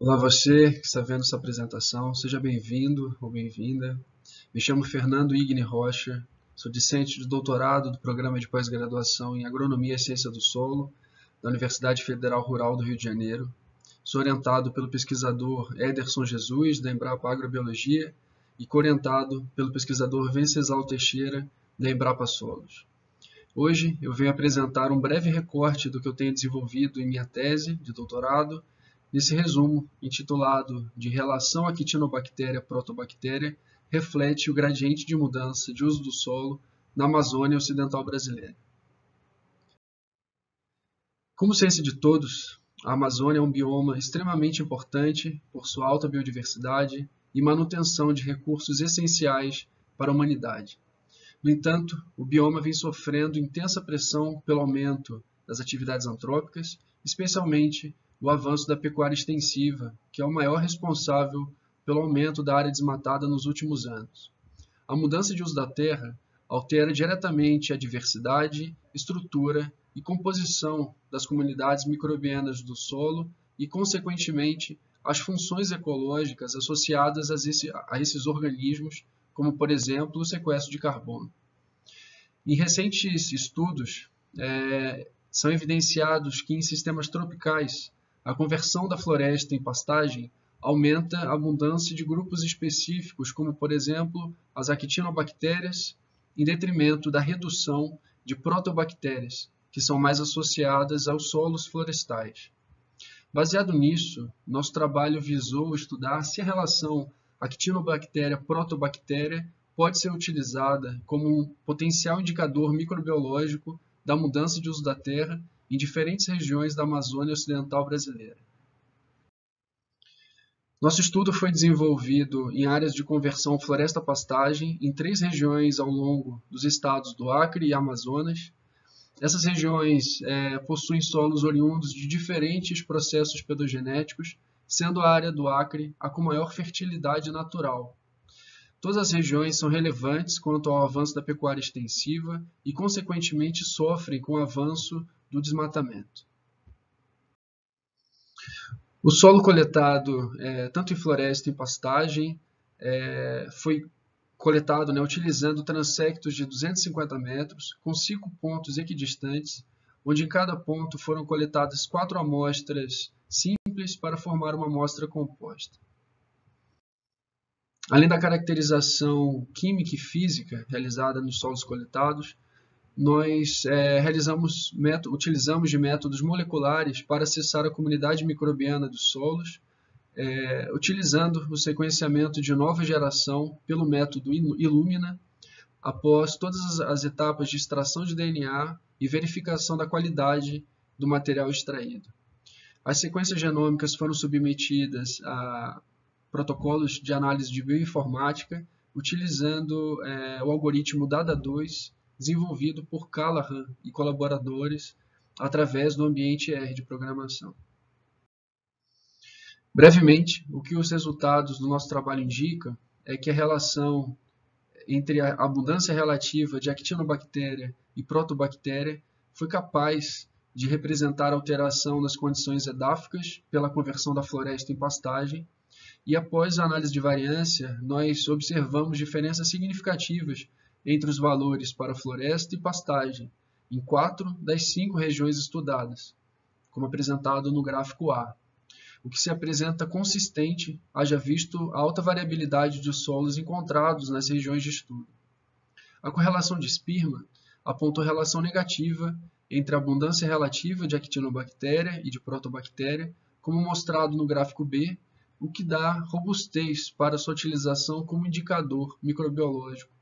Olá, você que está vendo essa apresentação, seja bem-vindo ou bem-vinda. Me chamo Fernando Igni Rocha, sou discente de doutorado do Programa de Pós-Graduação em Agronomia e Ciência do Solo, da Universidade Federal Rural do Rio de Janeiro. Sou orientado pelo pesquisador Ederson Jesus, da Embrapa Agrobiologia, e coorientado pelo pesquisador Venceslau Teixeira, da Embrapa Solos. Hoje eu venho apresentar um breve recorte do que eu tenho desenvolvido em minha tese de doutorado, nesse resumo, intitulado de Relação Actinobactéria-Protobactéria reflete o gradiente de mudança de uso do solo na Amazônia Ocidental Brasileira. Como ciência de todos, a Amazônia é um bioma extremamente importante por sua alta biodiversidade e manutenção de recursos essenciais para a humanidade. No entanto, o bioma vem sofrendo intensa pressão pelo aumento das atividades antrópicas, especialmente o avanço da pecuária extensiva, que é o maior responsável pelo aumento da área desmatada nos últimos anos. A mudança de uso da terra altera diretamente a diversidade, estrutura e composição das comunidades microbianas do solo e, consequentemente, as funções ecológicas associadas a esses organismos, como, por exemplo, o sequestro de carbono. Em recentes estudos, são evidenciados que em sistemas tropicais, a conversão da floresta em pastagem aumenta a abundância de grupos específicos, como, por exemplo, as actinobactérias, em detrimento da redução de protobactérias, que são mais associadas aos solos florestais. Baseado nisso, nosso trabalho visou estudar se a relação actinobactéria-protobactéria pode ser utilizada como um potencial indicador microbiológico da mudança de uso da terra em diferentes regiões da Amazônia Ocidental brasileira. Nosso estudo foi desenvolvido em áreas de conversão floresta-pastagem em 3 regiões ao longo dos estados do Acre e Amazonas. Essas regiões possuem solos oriundos de diferentes processos pedogenéticos, sendo a área do Acre a com maior fertilidade natural. Todas as regiões são relevantes quanto ao avanço da pecuária extensiva e, consequentemente, sofrem com o avanço do desmatamento. O solo coletado, tanto em floresta e em pastagem, foi coletado utilizando transectos de 250 metros, com 5 pontos equidistantes, onde em cada ponto foram coletadas 4 amostras simples para formar uma amostra composta. Além da caracterização química e física realizada nos solos coletados, nós utilizamos de métodos moleculares para acessar a comunidade microbiana dos solos, utilizando o sequenciamento de nova geração pelo método Illumina, após todas as etapas de extração de DNA e verificação da qualidade do material extraído. As sequências genômicas foram submetidas a protocolos de análise de bioinformática, utilizando o algoritmo DADA2, desenvolvido por Callahan e colaboradores através do ambiente R de programação. Brevemente, o que os resultados do nosso trabalho indicam é que a relação entre a abundância relativa de actinobactéria e protobactéria foi capaz de representar alteração nas condições edáficas pela conversão da floresta em pastagem, e após a análise de variância, nós observamos diferenças significativas entre os valores para floresta e pastagem, em 4 das 5 regiões estudadas, como apresentado no gráfico A, o que se apresenta consistente, haja visto a alta variabilidade dos solos encontrados nas regiões de estudo. A correlação de Spearman apontou relação negativa entre a abundância relativa de actinobactéria e de protobactéria, como mostrado no gráfico B, o que dá robustez para sua utilização como indicador microbiológico.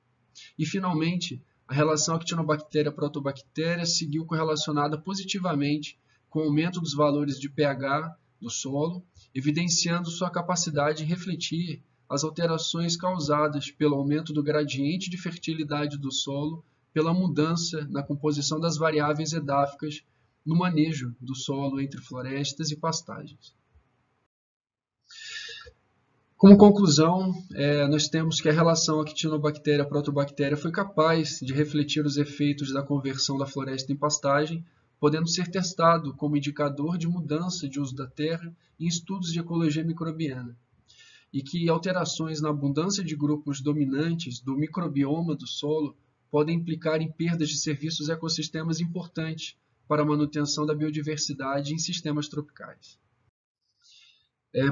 E, finalmente, a relação actinobactéria-protobactéria seguiu correlacionada positivamente com o aumento dos valores de pH do solo, evidenciando sua capacidade de refletir as alterações causadas pelo aumento do gradiente de fertilidade do solo, pela mudança na composição das variáveis edáficas no manejo do solo entre florestas e pastagens. Como conclusão, nós temos que a relação actinobactéria-protobactéria foi capaz de refletir os efeitos da conversão da floresta em pastagem, podendo ser testado como indicador de mudança de uso da terra em estudos de ecologia microbiana, e que alterações na abundância de grupos dominantes do microbioma do solo podem implicar em perdas de serviços ecossistemas importantes para a manutenção da biodiversidade em sistemas tropicais.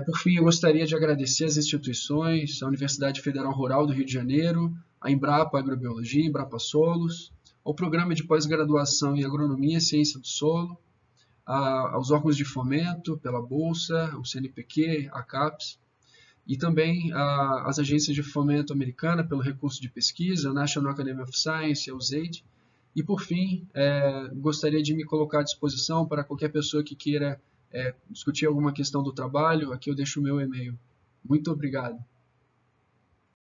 Por fim, eu gostaria de agradecer às instituições, a Universidade Federal Rural do Rio de Janeiro, a Embrapa Agrobiologia, Embrapa Solos, ao Programa de Pós-Graduação em Agronomia e Ciência do Solo, aos órgãos de fomento pela Bolsa, o CNPq, a CAPES, e também às agências de fomento americana pelo recurso de pesquisa, a National Academy of Science, a USAID. E, por fim, gostaria de me colocar à disposição para qualquer pessoa que queira discutir alguma questão do trabalho. Aqui eu deixo o meu e-mail. Muito obrigado.